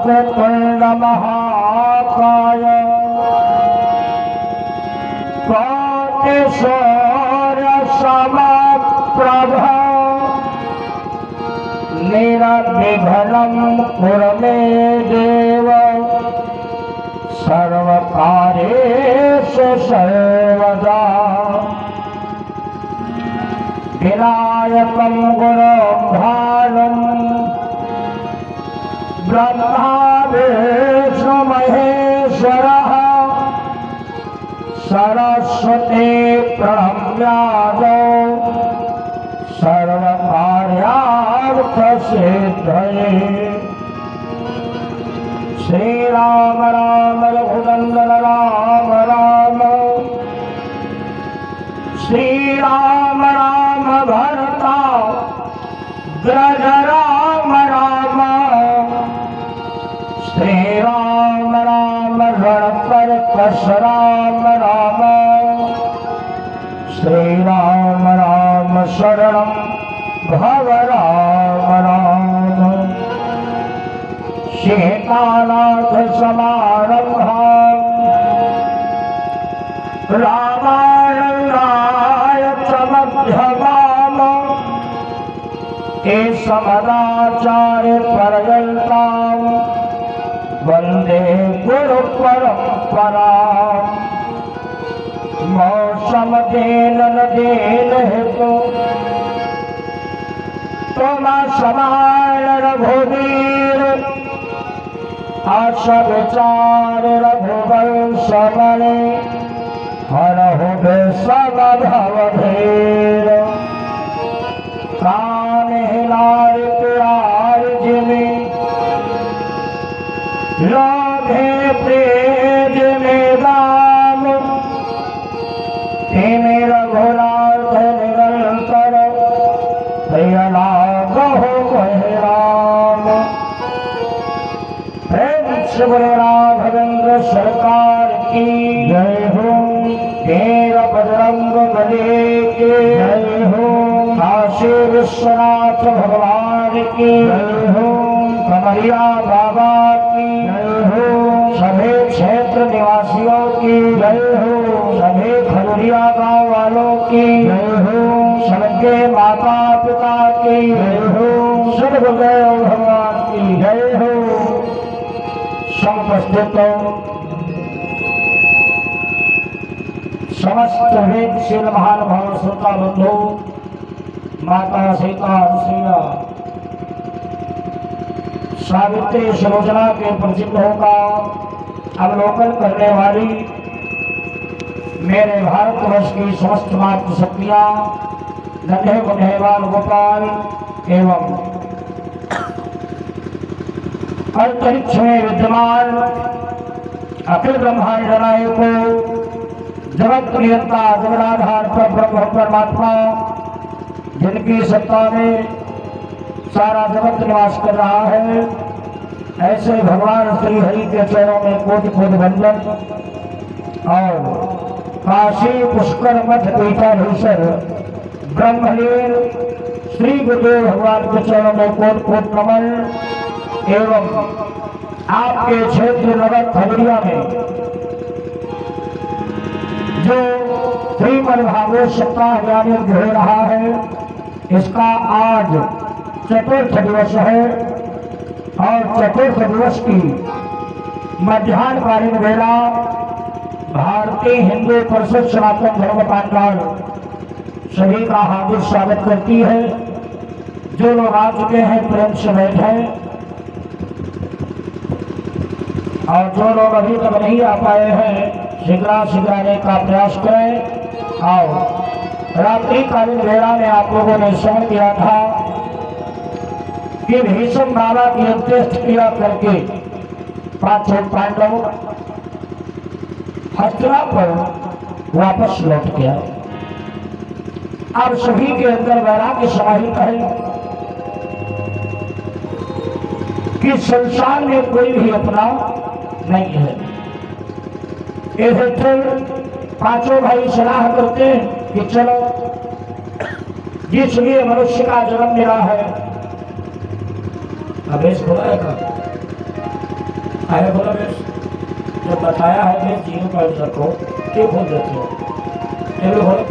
वक्रतुंड महाकाय कोटि सूर्य समप्रभ निर्विघ्नं कुरु मे देव सर्वकार्येषु सर्वदा। विनायकं गुरुं भानुं ब्रह्मा विष्णु महेश्वरः सरस्वती प्रणम्यादौ सर्वकार्यार्थसिद्धये। श्री राम राम रघुनंदन राम राम श्री राम राम भरता ग्रज राम राम श्री राम राम रणकर्कश राम राम श्री राम राम शरणं भव राम राम। सीतानाथ समारंभां रामायणाय च मध्यमाम् समदाचार्य पर्यन्तां वन्दे गुरु परम्पराम्। मौसम दीन दीन हेतु तुम समान रघुवीर आशा विचार रघुवंश मणि हरहु सब भव भीर। कान हिलार प्यार जिमि लोभे प्रेज में दाम तेमे रघुनाथ निरंतर प्रिय लागहु कहि राम। श्री राघवेंद्र सरकार की जय हो। तेरा बजरंग बली की जय हो। काशी विश्वनाथ भगवान की जय हो। कमरिया बाबा की जय हो। सभी क्षेत्र निवासियों की जय हो। सभी खजुरिया गांव वालों की जय हो। सबके माता पिता की जय हो। सदगुरुदेव भगवान की जय हो। उपस्थित समस्त वेदशील महानुभाव श्रोता बंधु माता सीता अनुसुईया सावित्री सुलोचना के प्रसिद्धों का अवलोकन करने वाली मेरे भारतवर्ष की समस्त मातृशक्तियां नन्हे मुन्हे बाल गोपाल एवं अंतरिक्ष में विद्यमान अखिल ब्रह्मांड नायक जगत नियंता जगदाधार पर ब्रह्म परमात्मा जिनकी सत्ता में सारा जगत निवास कर रहा है, ऐसे भगवान श्री हरि के चरणों में कोटि कोटि वंदन। और काशी पुष्कर मठ पीठाधीश्वर ब्रह्मलीन श्री गुरुदेव भगवान के चरणों में कोटि कोटि नमन। एवं आपके क्षेत्र नगर खगड़िया में जो श्रीमद् भागवत सप्ताह अभियान हो रहा है, इसका आज चतुर्थ दिवस है। और चतुर्थ दिवस की मध्याह्नकालीन वेला भारतीय हिंदू परिषद सनातन धर्म पांडाल सभी का हार्दिक स्वागत करती है। जो लोग आ चुके हैं प्रेम से बैठे, और जो लोग अभी तक नहीं आ पाए हैं शीघ्र आने का प्रयास करें। और रात्रि कालीन वेला में आप लोगों ने श्रवण किया था कि भीष्म बाबा की अंत्येष्टि क्रिया करके पांचों पांडव हस्तिनापुर वापस लौट के आए। अब सभी के अंदर वैराग्य समाहित है कि संसार में कोई भी अपना नहीं है। पांचों भाई सलाह करते हैं कि चलो जिस लिए मनुष्य का जन्म मिला है, अभेश बुलाएगा आए बोला बेश जब बताया है बेश 0 रखो क्यों खोल देते हो? बोले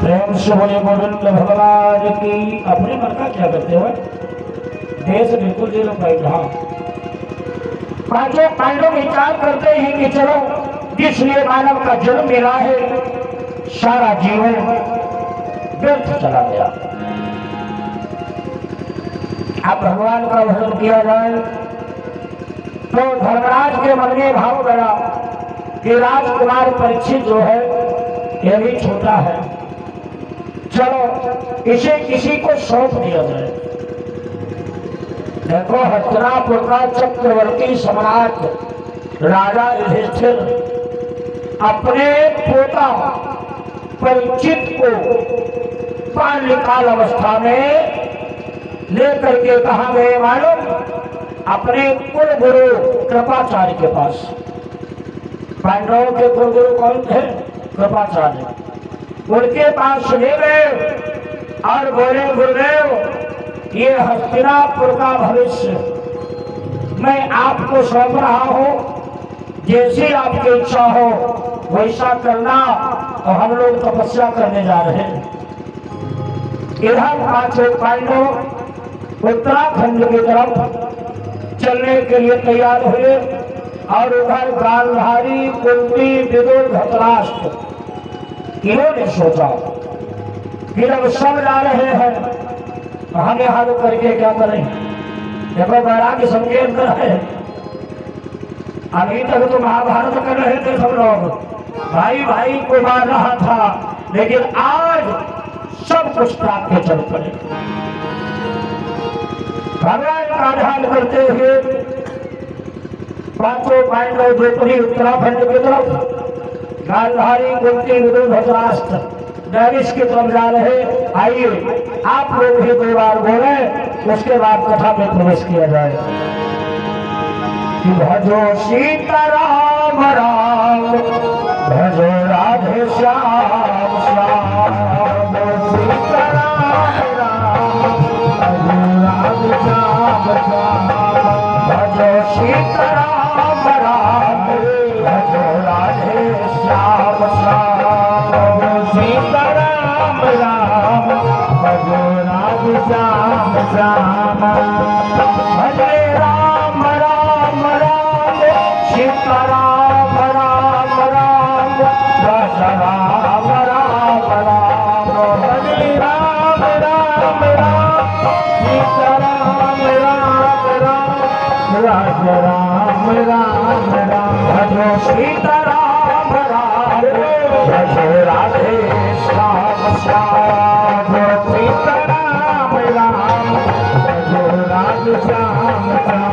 प्रेम से बोले गोविंद भगवान की। अपने मन का क्या करते हो? देश बिल्कुल 0 हाँ। पांचों पांडव विचार करते हैं कि चलो जिसलिए मानव का जन्म मिला है सारा जीवन व्यर्थ चला गया। अब भगवान का भजन किया जाए तो धर्मराज के मन में भाव गया कि राजकुमार परीक्षित जो है यह भी छोटा है, चलो इसे किसी को सौंप दिया जाए। देखो हस्तिनापुर का चक्रवर्ती सम्राट राजा युधिष्ठिर अपने पोता परीक्षित को बाल्यकाल अवस्था में लेकर के कहा गए मालूम? अपने कुल गुरु कृपाचार्य के पास। पांडवों के कुल गुरु कौन थे? कृपाचार्य। उनके पास ले गए और बोले गुरुदेव ये हस्तिनापुर का भविष्य मैं आपको सौंप रहा हूं, जैसी आपकी इच्छा हो वैसा करना। तो हम लोग तपस्या करने जा रहे हैं। इधर पांचों पांडव उत्तराखंड की तरफ चलने के लिए तैयार हुए और उधर गांधारी कुंती विदुर धृतराष्ट्र इन्होंने सोचा कि जब सब जा रहे हैं तो हम यहाँ करके क्या करें? देखो वैराग्य संकेत कर रहे हैं। अभी तक तो महाभारत कर रहे थे सब लोग, भाई भाई को मार रहा था, लेकिन आज सब कुछ त्याग के चल पड़े। भगवान का ध्यान करते हुए पांचों पांडव द्रौपदी उत्तराखंड की तरफ, गांधारी कुंती विदुर धृतराष्ट्र नैमिष की तरफ जा रहे। आइए आप लोग भी 2 बार बोले, उसके बाद कथा में प्रवेश किया जाए। भजो सीताराम राम भजो राधे श्याम श्याम, सीताराम राम भजो राधे श्याम श्याम, भजो सीताराम राम भजो राधे श्याम श्याम, सीताराम राम भजो राधे श्याम श्याम, भजे राम राम राम सीताराम राम राम, भज राम राम राम, भजे राम राम राम सीताराम राम राम, भज राम राम राम, भजो सीताराम राम भजो राधे श्याम श्याम, सीताराम राम भजो राधे श्याम श्याम।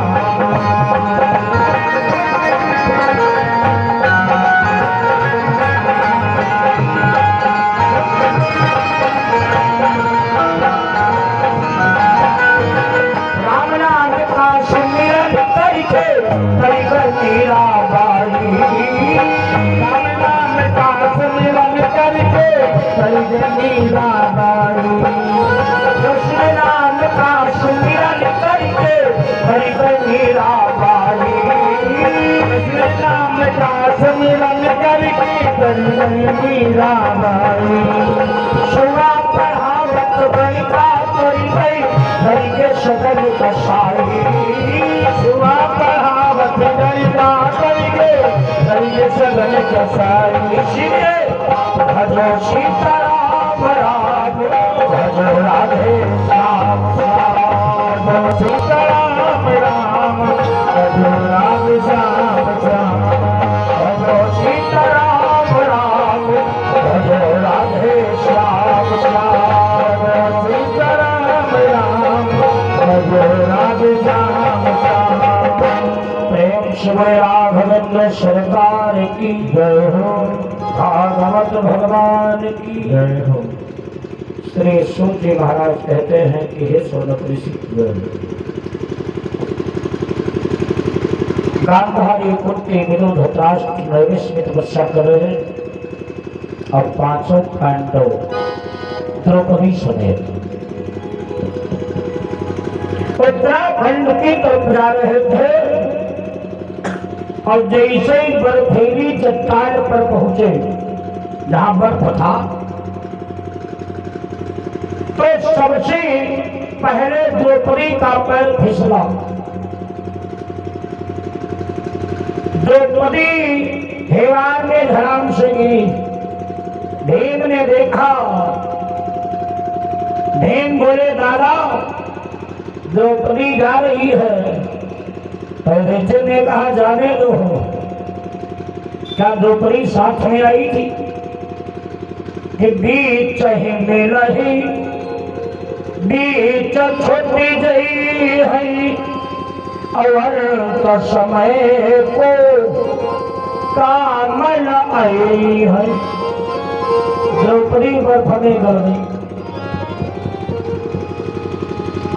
राम नाम का सुमिरन करके कर मीरा बाई, राम नाम का सुमिरन करके कर मीरा बाई, कृष्ण नाम का सुमिरन करके कर मीरा बाई, कृष्ण नाम का सुमिरन करके कर मीरा बाई, सुना पढ़ावत गणिका करी गई धरी के सकल कसाई, सुना पढ़ावत गणिका करी गई धरी के सकल कसाई, इसलिए भजो सीताराम राम भजो राधे श्याम श्याम, सीताराम राम भजो राधे श्याम श्याम, भजो सीताराम राम भजो राधे श्याम श्याम, सीताराम राम भजो राधे श्याम श्याम। प्रेम शिव राघवेंद्र सरकार की जय हो, भागवत भगवान की जय हो। श्री सूत जी महाराज कहते हैं कि हे सोनक ऋषि, गांधारी कुंती विदुर धृतराष्ट्र नैमिष में तपस्या कर रहे हैं और पांचों पांडव द्रौपदी समेत उत्तराखंड की तरफ जा रहे थे और जैसे ही बर्फीली चट्टान पर पहुंचे जहां बर्फ था, तो सबसे पहले द्रौपदी का पैर फिसला। द्रौपदी हेवार में धड़ाम से गिरी। भीम ने देखा। भीम बोले, दादा द्रौपदी जा रही है। युधिष्ठिर ने कहा, जाने दो। क्या द्रौपदी साथ में आई थी कि बीच में लही बीच छोटी जई है, अवर का समय को कामल आई है। द्रौपदी बर्फ में गल गई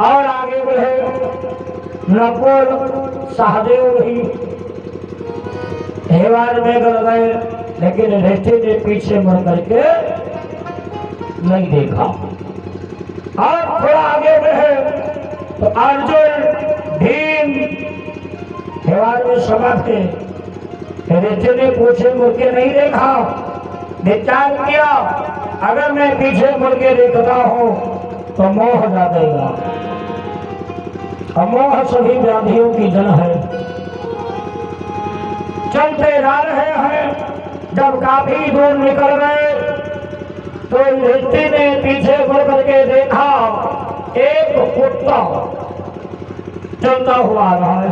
और आगे बढ़े। नकुल सहदेव भी हेवार में गल गए, लेकिन युधिष्ठिर ने पीछे मुड़ करके नहीं देखा। और थोड़ा आगे बढ़े तो अर्जुन भीम हेवार में समा थे। युधिष्ठिर ने पीछे मुड़ के नहीं देखा। विचार किया, अगर मैं पीछे मुड़ के देखता हूं तो मोह जागेगा। मोह सभी व्याधियों की जड़ है। चलते जा रहे हैं, जब काफी दूर निकल गए तो युधिष्ठिर ने पीछे मुड़ करके देखा, एक कुत्ता चलता हुआ आ रहा है।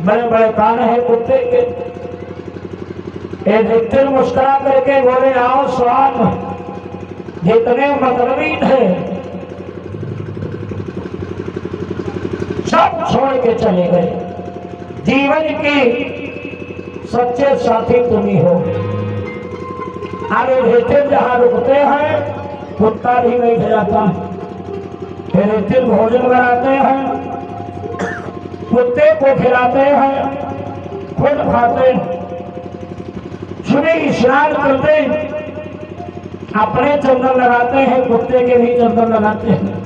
बड़े बड़े कान है कुत्ते के। युधिष्ठिर मुस्कुरा करके बोले, आओ स्वान, जितने मतलबी थे सब छोड़ के चले गए। जीवन के सच्चे साथी तुम ही हो। आगे युधिष्ठिर जहां रुकते हैं कुत्ता भी नहीं जाता। युधिष्ठिर भोजन बनाते हैं, कुत्ते को खिलाते हैं, खुद खाते हैं। सुबह स्नान करते अपने चंदन लगाते हैं, कुत्ते के भी चंदन लगाते हैं।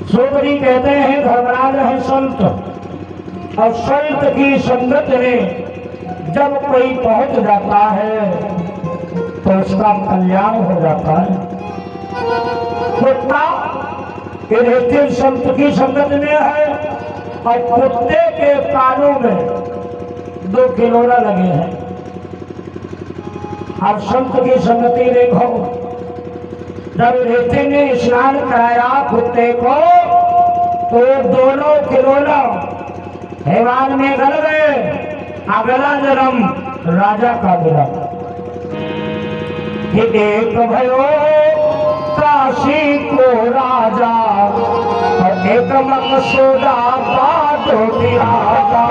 सोबरी कहते हैं धर्मराज है संत, और संत की संगत में जब कोई पहुंच जाता है तो उसका कल्याण हो जाता है। कुत्ता युधिष्ठिर संत की संगत में है और कुत्ते के कानों में 2 किलोरा लगे हैं। अब संत की संगति देखो। जब युधिष्ठिर ने स्नान कराया कुत्ते को तो 2 किलोरा हेवान में गल गए। अगला जन्म राजा का मिला। एक भयो काशी को राजा और एक मकसूदा बाटो राजा।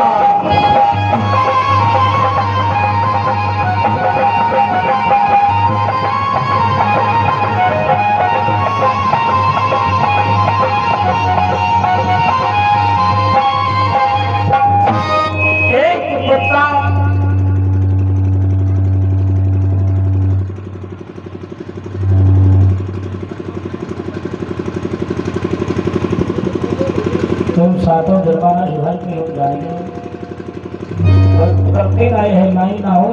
तुम सातों दरबार सुधर के हो जाएंगे। करते आए हैं माई ना हो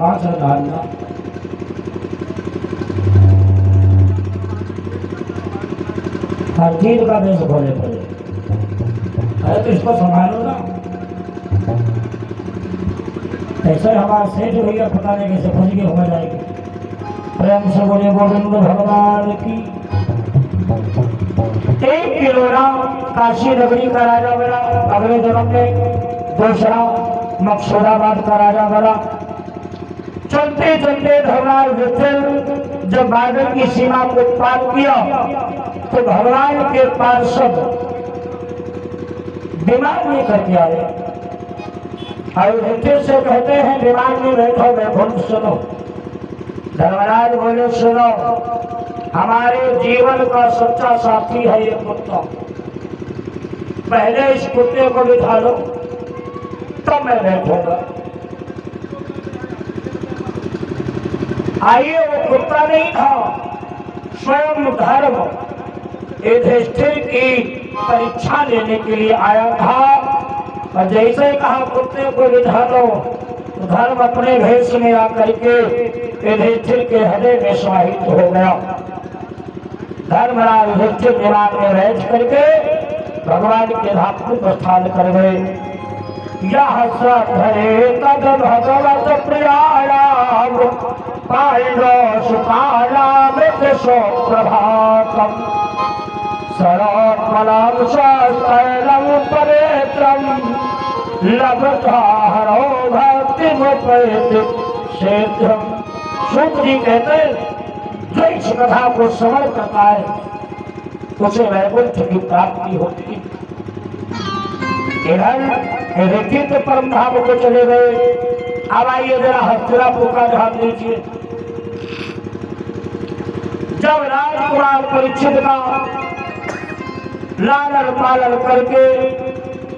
मां से धारना। हर चीज का देश खोले पड़े है तो इसको संभालो ना। ऐसे हमारा सेठ भैया पता नहीं कैसे फंस के हो जाएगी। प्रेम से बोले गोविंद भगवान की। 1 किलोरा काशी नगरी का राजा बना। अगले जन्म में दूसरा मकसूदाबाद का राजा बना। चलते चलते धर्मराज युधिष्ठिर जब बादल की सीमा को पार किया तो भगवान के पार्षद विमान में करके आए और युधिष्ठिर से कहते हैं, विमान में बैठो, बैठो सुनो। धर्मराज बोले, सुनो, हमारे जीवन का सच्चा साथी है ये कुत्ता। पहले इस कुत्ते को बिठा लो तब मैं बैठूंगा। आइए, वो कुत्ता नहीं था, स्वयं धर्म युधिष्ठिर की परीक्षा लेने के लिए आया था। और जैसे ही कहा कुत्ते को बिठा दो, तो धर्म अपने भेष में आकर के युधिष्ठिर के हृदय में समाहित हो गया। धर्मराज युधिष्ठिर विमान में बैठ करके भगवान के धाम को प्रस्थान कर गए। यह सधरे तद भगवत प्रियायाम पांडव सुकानाम दिशो प्रभातम सरोपलम शैलम परेत्रम लभता हरो भक्ति मुपैति क्षेत्रम। सूत जी कहते जो इस कथा को श्रवण करता है उसे वैकुंठ की प्राप्ति होती है। इधर ऋषित परम धाम को चले गए। अब आइए जरा हस्तिनापुर का ध्यान दीजिए। जब राजकुमार परीक्षित का लालन पालन करके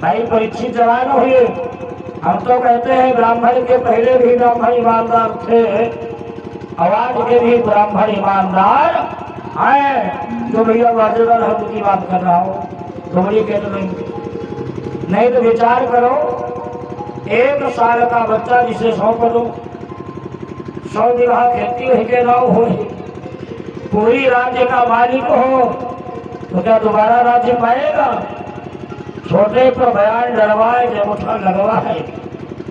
भाई परीक्षित जवान हुए। हम तो कहते हैं ब्राह्मण के पहले भी ब्राह्मण ईमानदार थे, आवाज के भी ब्राह्मण ईमानदार है। जो भैया वाजिबल है उनकी बात कर रहा हूँ, थोड़ी के तो नहीं तो विचार करो। 1 साल का बच्चा जिसे 100 करो 100 विवाह खेती वही के नाव हो, पूरी राज्य का मालिक हो तो क्या दोबारा राज्य पाएगा? छोटे पर बयान डरवाए जब उठा लगवा है।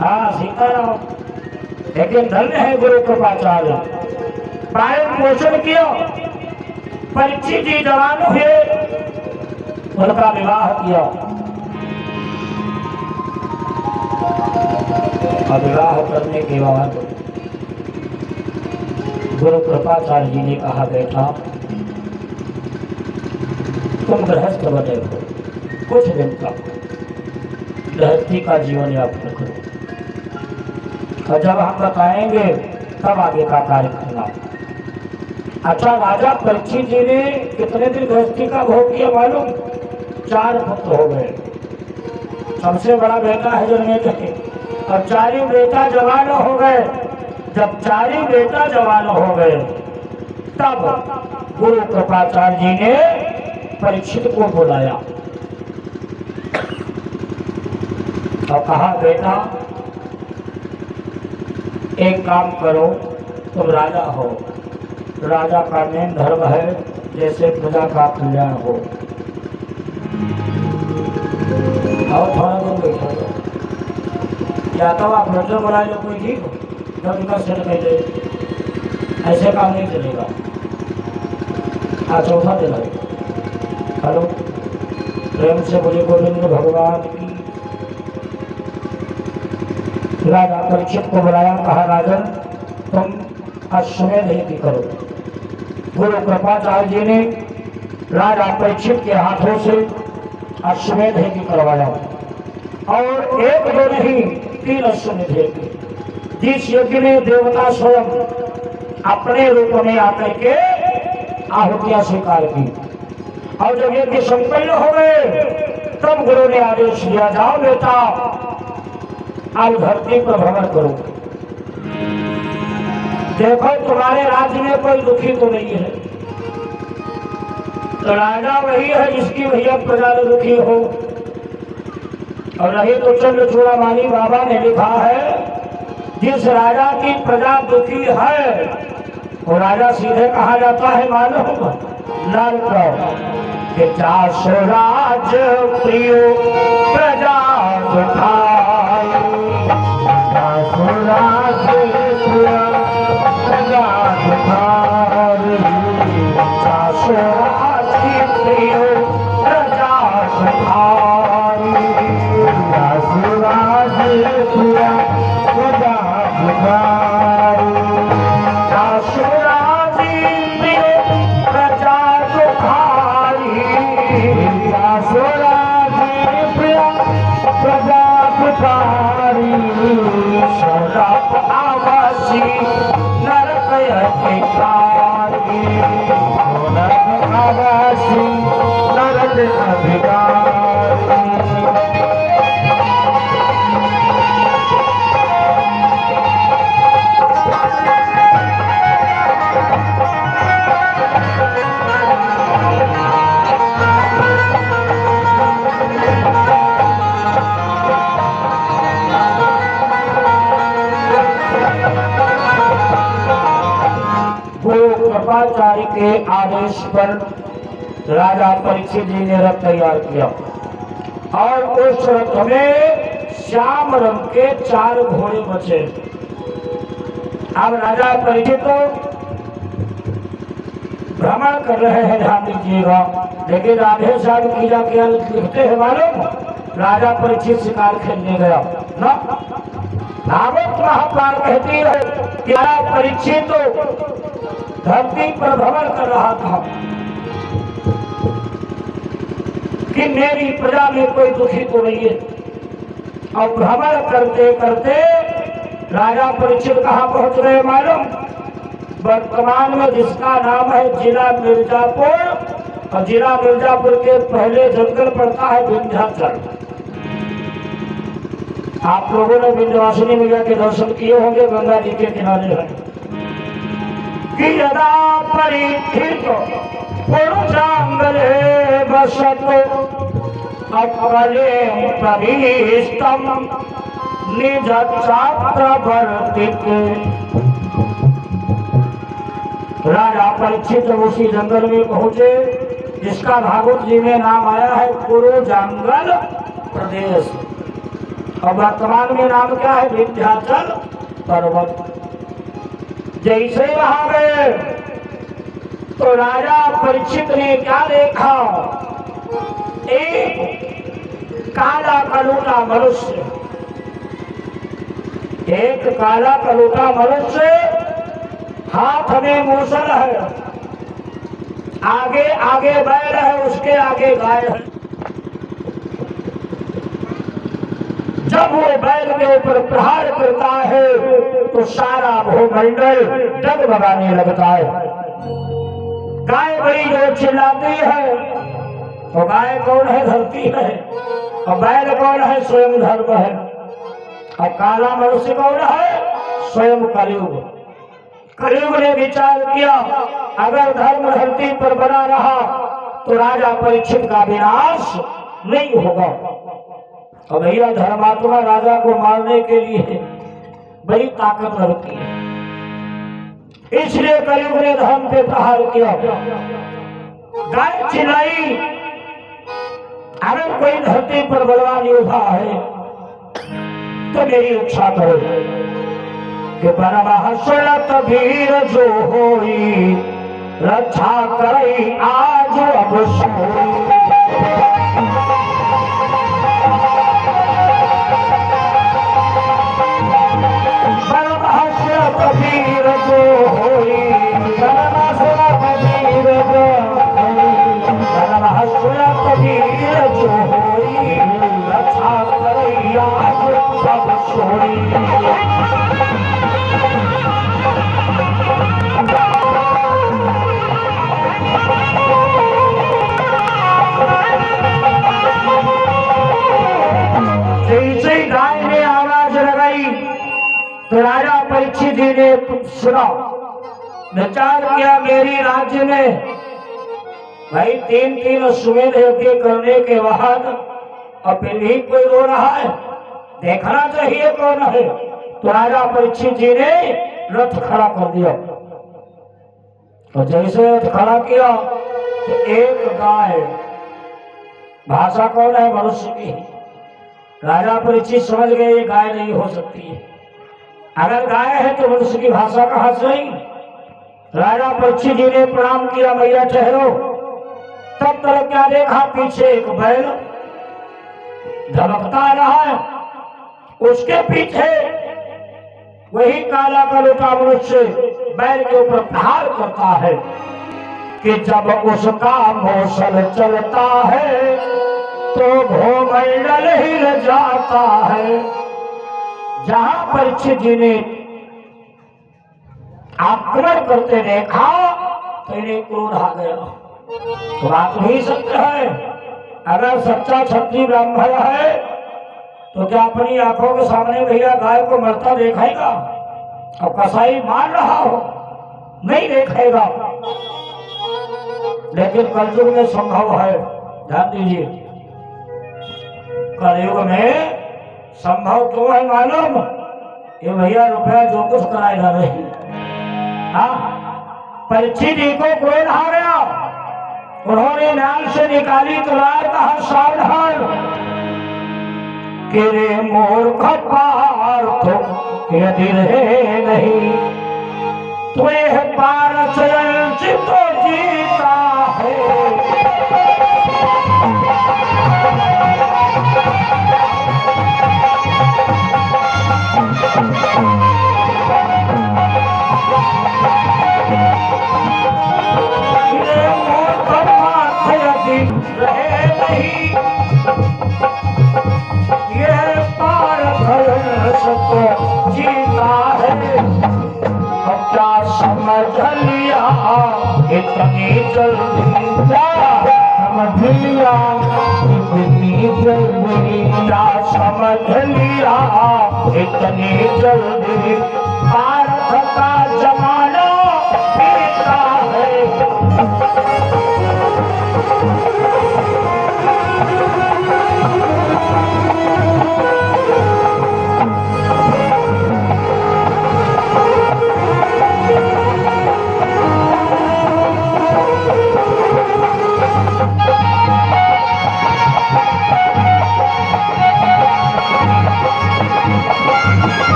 हाँ सीताराम, लेकिन धन्य है गुरु कृपाचार्य, पालन पोषण किया। परीक्षित जी जवान हुए, उनका विवाह किया। विवाह करने के बाद गुरु कृपाचार्य जी ने कहा बेटा तुम गृहस्थ बने हो, कुछ दिन का गृहस्थी का जीवन यापन करो, और जब हम बताएंगे तब आगे का कार्य करना। अच्छा, राजा परीक्षित जी ने कितने दिन गृहस्थी का भोग किया मालूम? 4 पुत्र हो गए। सबसे बड़ा बेटा है जन्मेजय, और 4 बेटा जवान हो गए। जब 4 बेटा जवान हो गए तब गुरु कृपाचार्य जी ने परीक्षित को बुलाया और कहा बेटा एक काम करो, तुम राजा हो, राजा का मेन धर्म है जैसे प्रजा का कल्याण हो। और थोड़ा दूर बैठा दो, या तो आप रोजो बना लो कोई ठीक हो, जब उनका सिर कह दे, ऐसे काम नहीं चलेगा। चौथा दिन है। हेलो, प्रेम से बोले गोविंद भगवान की। राजा परीक्षित को बुलाया, कहा राजन तुम अश्वमेध यज्ञ करो। गुरु कृपाचार्य जी ने राजा परीक्षित के हाथों से अश्वमेध यज्ञ करवाया, और 1-2 नहीं 3 अश्वमेध यज्ञ। जिस यज्ञ में देवता स्वयं अपने रूप में आकर के आहुतियां स्वीकार की, और जब यज्ञ संपन्न हो गए तब गुरु ने आदेश दिया, जाओ बेटा अब धरती पर भ्रमण करो, देखो तुम्हारे राज्य में कोई दुखी तो नहीं है। तो राजा वही है जिसकी भैया प्रजा में दुखी हो, और नहीं तो चंद्रचूड़ामणि बाबा ने लिखा है जिस राजा की प्रजा दुखी है वो राजा सीधे कहा जाता है मालूम नरक के चासो राज प्रियो प्रजा दुखाई, चासो राज प्रियो प्रजा दुखाई, चासो राज प्रियो प्रजा दुखाई, चासो राज प्रियो प्रजा दुखाई, चासो राज प्रियो प्रजा दुखाई, चासो राज प्रियो प्रजा दुखाई, शराब आवासी नरक अधिकारी, नरक आवासी नरक अधिकारी। के आदेश पर राजा परीक्षित जी ने रथ तैयार किया और उस रथ में श्याम रंग के 4 घोड़े बचे। अब राजा परीक्षित भ्रमण कर रहे हैं, ध्यान दीजिएगा। लेकिन राधे साहब कीजा क्या लिखते हैं मालूम? राजा परीक्षित शिकार खेलने गया ना। भागवत महाकाल कहती है कि राजा परीक्षित धरती पर भ्रमण कर रहा था कि मेरी प्रजा में कोई दुखी तो नहीं है। और भ्रमण करते करते राजा परीक्षित कहाँ पहुंच गए मालूम? वर्तमान में जिसका नाम है जिला मिर्जापुर, और जिला मिर्जापुर के पहले जंगल पड़ता है विंध्याचल। आप लोगों ने विंध्यवासिनी मैया के दर्शन किए होंगे, गंगा जी के किनारे है कि यदा परीक्षित पुरुषांगले बसत अकले प्रविष्टम निज छात्र वर्तित। राजा परीक्षित जब उसी जंगल में पहुंचे जिसका भागवत जी में नाम आया है कुरुजांगल प्रदेश, और वर्तमान में नाम क्या है? विंध्याचल पर्वत। जैसे वहां गए तो राजा परीक्षित ने क्या देखा? एक काला कलूटा मनुष्य, एक काला कलूटा मनुष्य, हाथ में मूसल है, आगे आगे बैल है, उसके आगे गाय है। जब वो बैल के ऊपर प्रहार करता है तो सारा भूमंडल डगमगाने लगता है। गाय बड़ी जोर चिल्लाती है, तो गाय कौन है? धरती है। और बैल कौन है? स्वयं धर्म है। और काला मनुष्य कौन है? स्वयं कलयुग। कलयुग ने विचार किया अगर धर्म धरती पर बना रहा तो राजा परीक्षित का विनाश नहीं होगा। और भैया धर्मात्मा राजा को मारने के लिए बड़ी ताकत लगती है, इसलिए कलयुग ने धर्म पे प्रहार किया। गाय चिल्लाई अगर कोई धरती पर बलवान योद्धा है तो मेरी रक्षा करो कि परमहर्षलत वीर जो होई रक्षा करई आज अब सोई। परमहर्षलत वीर जो होई, परमहर्षलत वीर जो होई, परमहर्षलत वीर जो होई रक्षा करई आज अब सोई। जैसे गाय ने आवाज लगाई तो राजा परीक्षित जी ने सुना, विचार किया मेरी राज्य में भाई 3 अश्वमेध यज्ञ करने के बाद अब फिर भी कोई रो रहा है, देखना चाहिए कौन है। तो राजा परीक्षित जी ने रथ खड़ा कर दिया। तो जैसे रथ खड़ा किया तो एक गाय, भाषा कौन है? मनुष्य की। राजा परीक्षित समझ गए ये गाय नहीं हो सकती है, अगर गाय है तो मनुष्य की भाषा कहां से आई? राजा परीक्षित जी ने प्रणाम किया, मैया ठहरो। तब तक क्या देखा? पीछे एक बैल धमकता रहा है, उसके पीछे वही काला कलूटा मनुष्य बैल के ऊपर प्रहार करता है कि जब उसका मौसल चलता है तो भूमंडल हिल जाता है। जहां परीक्षित जी ने आक्रमण करते देखा तो इन्हें क्रोध आ गया। तो बात ही सत्य है, अगर सच्चा क्षत्रिय ब्राह्मण है तो क्या अपनी आंखों के सामने भैया गाय को मरता देखेगा? और कसाई मार रहा हो नहीं देखेगा। लेकिन कलयुग में संभव है, ध्यान दीजिए, कलयुग में संभव क्यों है मालूम? ये भैया रुपया जो कुछ कराएगा नहीं, हाँ परीक्षित जी को क्रोध आ गया। उन्होंने नाल से निकाली तलवार, कहा सावधान कि रे मूर्ख पार्थ यदि रहे नहीं तुम्हें पार चरण चित्त जीता है। रहे नहीं ये पार तो जीता है। अब क्या समझ लिया इतनी जल्दी, समझ लिया इतनी जल्दी, क्या समझ लिया इतनी जल्दी, भारत का जमाना बीता है।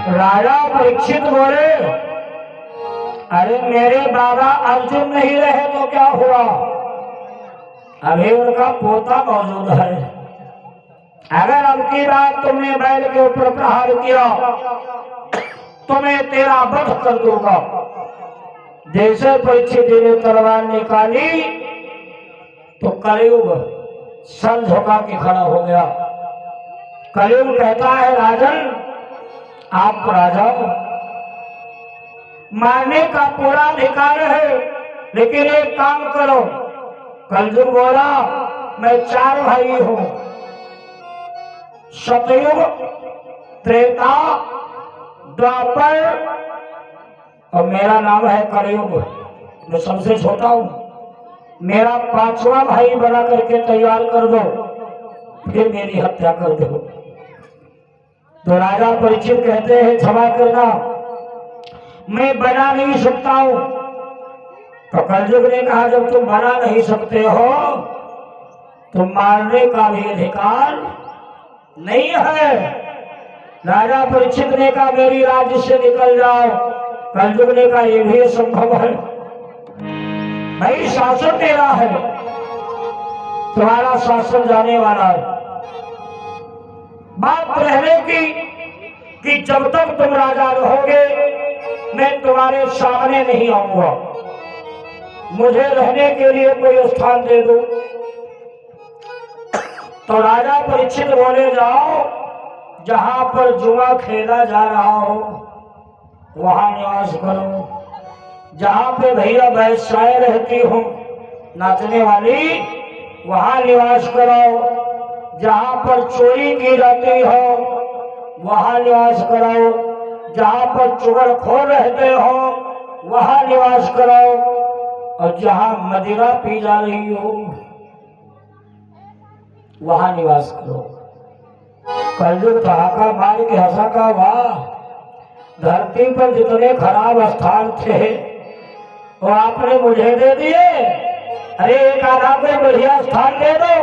राजा परीक्षित बोले, अरे मेरे बाबा अर्जुन नहीं रहे तो क्या हुआ, अभी उनका पोता मौजूद है। अगर अब की बात तुमने बैल के ऊपर प्रहार किया तो मैं तेरा वध कर दूंगा। जैसे परीक्षित जी ने तलवार निकाली तो कलयुग सर झुका के खड़ा हो गया। कलयुग कहता है, राजन आप राजा हो, मारने का पूरा अधिकार है, लेकिन एक काम करो। कलयुग बोला, मैं 4 भाई हूं, सतयुग, त्रेता, द्वापर और मेरा नाम है कलयुग। मैं सबसे छोटा हूं, मेरा 5वां भाई बना करके तैयार कर दो, फिर मेरी हत्या कर दो। तो राजा परीक्षित कहते हैं, क्षमा करना, मैं बना नहीं सकता हूं। तो कलयुग ने कहा, जब तुम बना नहीं सकते हो तो मारने का भी अधिकार नहीं है। राजा परीक्षित ने कहा, मेरी राज्य से निकल जाओ। कलयुग ने कहा, यह भी संभव है, भाई शासन मेरा है, तुम्हारा शासन जाने वाला है। बात रहने की कि जब तक तुम राजा रहोगे मैं तुम्हारे सामने नहीं आऊंगा, मुझे रहने के लिए कोई स्थान दे दो। तो राजा परीक्षित बोले, जाओ जहां पर जुआ खेला जा रहा हो वहां निवास करो, जहां पे भैया वैश्याएं रहती हो नाचने वाली वहां निवास करो, जहां पर चोरी की जाती हो वहां निवास करो, जहां पर चुगलखोर रहते हो वहां निवास करो, और जहां मदिरा पी जा रही हो वहां निवास करो। कलयुग ठहाका मार के हंसा का, वाह, धरती पर जितने खराब स्थान थे वो आपने मुझे दे दिए, अरे एक आधा कोई बढ़िया स्थान दे दो।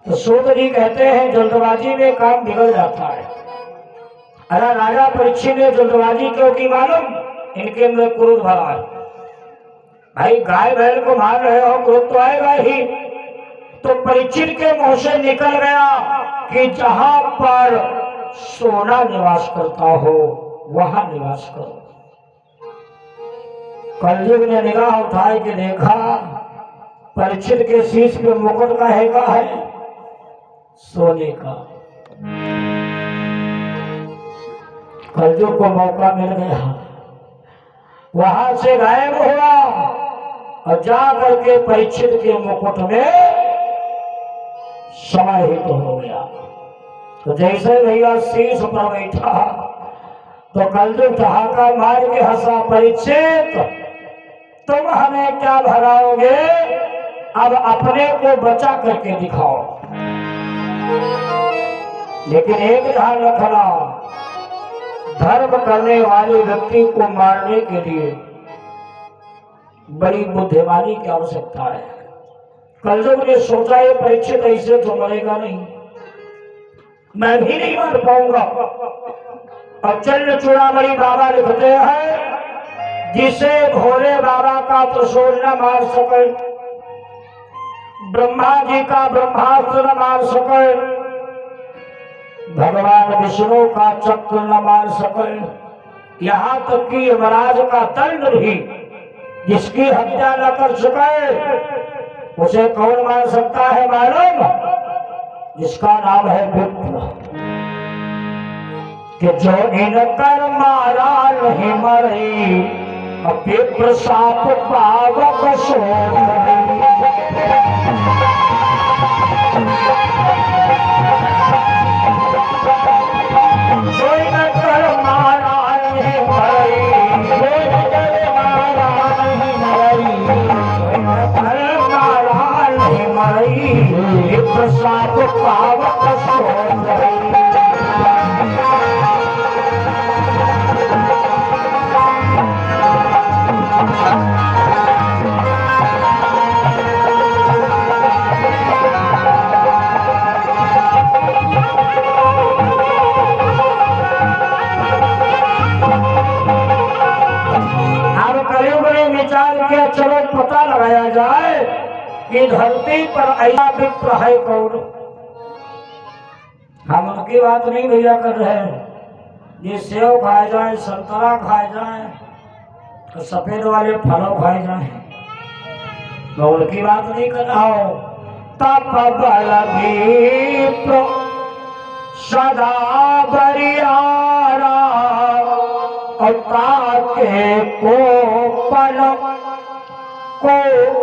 तो सूत जी कहते हैं, जल्दबाजी में काम बिगड़ जाता है। अरे राजा परीक्षित ने जल्दबाजी क्यों की मालूम, इनके अंदर क्रोध भरा है। भाई गाय बैल को मार रहे हो, क्रोध तो आएगा ही। तो परीक्षित के मुंह से निकल गया कि जहां पर सोना निवास करता हो वहां निवास करो। कलयुग ने निगाह उठाए के देखा, परीक्षित के शीश पे मुकुट काहे का है, सोने का। कलयुग को मौका मिल गया, वहां से गायब हुआ और जा करके परीक्षित के मुकुट में समाहित हो गया। तो जैसे भैया शीश पर बैठा तो कलयुग ठहाका मार के हंसा, परीक्षित तुम हमें क्या भगाओगे, अब अपने को बचा करके दिखाओ। लेकिन एक ध्यान रखना, धर्म करने वाले व्यक्ति को मारने के लिए बड़ी बुद्धिमानी की आवश्यकता है। कलयुग ने सोचा ये परीक्षित ऐसे तो मरेगा नहीं, मैं भी नहीं मार पाऊंगा। और चंद्र चूड़ामणि बाबा लिखते हैं, जिसे भोले बाबा का त्रिशूल न मार सके, ब्रह्मा जी का ब्रह्मास्त्र न मार सके, भगवान विष्णु का चक्र न मार सके, यहाँ तक कि यमराज का दंड भी जिसकी हत्या न कर सके, उसे कौन मार सकता है मालूम? जिसका नाम है विप्र, कि जो इनकर मारा नहीं मरी, विप्र साप पावक सोई। जो इनकर मारा नहीं मरी, जो इनकर मारा नहीं मरी, जो इनकर मारा नहीं मरी, विप्र साप पावक सोई। चलो पता लगाया जाए कि धरती पर ऐसा विप्र है कौन। हम उनकी बात नहीं भैया कर रहे हैं, ये सेव खाए जाए, संतरा खाए जाए, तो सफेद वाले फलों खाए जाए, मैं उनकी बात नहीं कर रहा हूं। तप बल विप्र सदा बरियारा, और ताके को पल को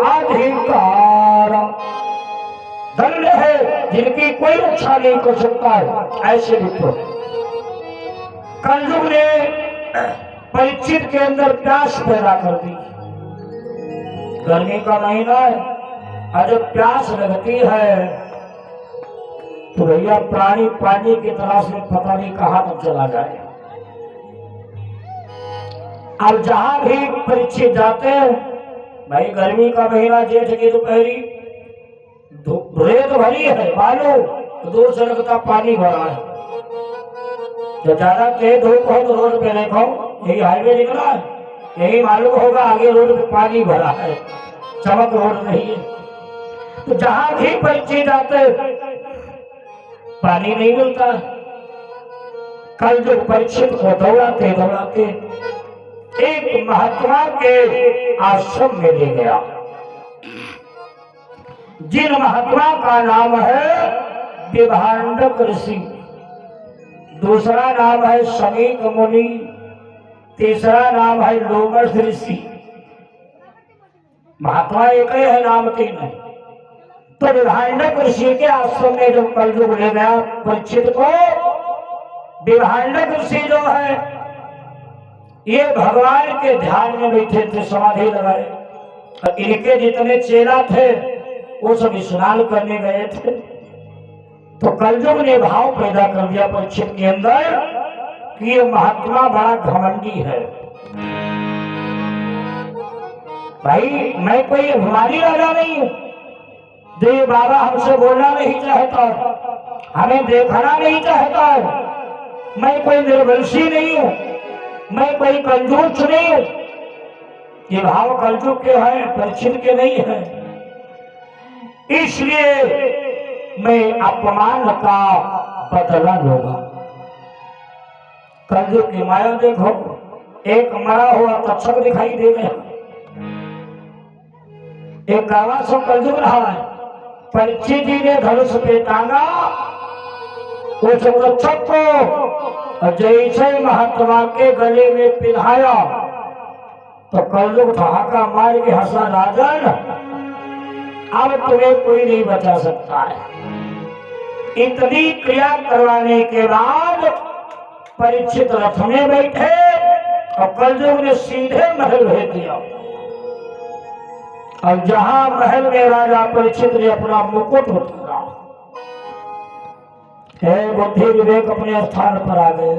अधिकार, दंड है जिनकी कोई रक्षा नहीं कर सकता है, ऐसे विप्र। कलयुग ने परीक्षित के अंदर प्यास पैदा कर दी। गर्मी का महीना है, और जब प्यास लगती है तो भैया प्राणी पानी की तरह से पता नहीं कहां तक चला जाए। अब जहां भी परीक्षित जाते हैं, भाई गर्मी का महीना, जेठ की दोपहरी, रेत भरी है, बालू तो दूर से लगता पानी भरा है। जब ज्यादा तेज धूप हो तो रोड पे देखो, यही हाईवे निकला है, यही मालूम होगा आगे रोड पे पानी भरा है, चमक रोड नहीं है। तो जहां भी परीक्षित जाते पानी नहीं मिलता। कल जो परीक्षित को दौड़ाते दौड़ाते एक महात्मा के आश्रम में ले गया, जिन महात्मा का नाम है विभांडक ऋषि, दूसरा नाम है समीक मुनि, तीसरा नाम है लोमस ऋषि। महात्मा एक ही है, नाम तीन है। तो विभांडक ऋषि के आश्रम में जो कलयुग ले गया परीक्षित को, विभांडक ऋषि जो है ये भगवान के ध्यान में बैठे थे, समाधि लगाए, और इनके जितने चेला थे वो सब स्नान करने गए थे। तो कलयुग ने भाव पैदा कर दिया परीक्षित के अंदर कि ये महात्मा बड़ा घमंडी है। भाई मैं कोई हमारी राजा नहीं हूं, जो ये बाबा हमसे बोलना नहीं चाहता, हमें देखना नहीं चाहता, मैं कोई निर्वंशी नहीं हूं, मैं कोई कंजूस नहीं हूं। ये भाव कलयुग के हैं, परीक्षित के नहीं है। इसलिए मैं अपमान का बदला लूंगा। कलयुग की माया देखो, एक मरा हुआ तक्षक दिखाई दे गया, एक गावा सो कलयुग रहा है। परीक्षित जी ने धनुष पे टांगा उस तक्षक को, जैसे महात्मा के गले में पिन्हाया तो कलयुग ठहाका मार के हंसा, राजन अब तुम्हें कोई नहीं बचा सकता है। इतनी क्रिया करवाने के बाद परीक्षित रथ में बैठे और कलयुग ने सीधे महल भेज दिया। और जहां महल में राजा परीक्षित ने अपना मुकुट उतारा, है बुद्धि विवेक अपने स्थान पर आ गए।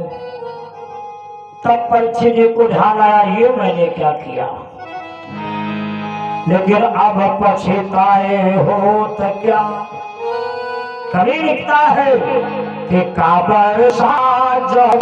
तब परीक्षित जी को ध्यान आया, ये मैंने क्या किया, लेकिन अब पछताए हो तो क्या। कभी लिखता है कि काबर सा जब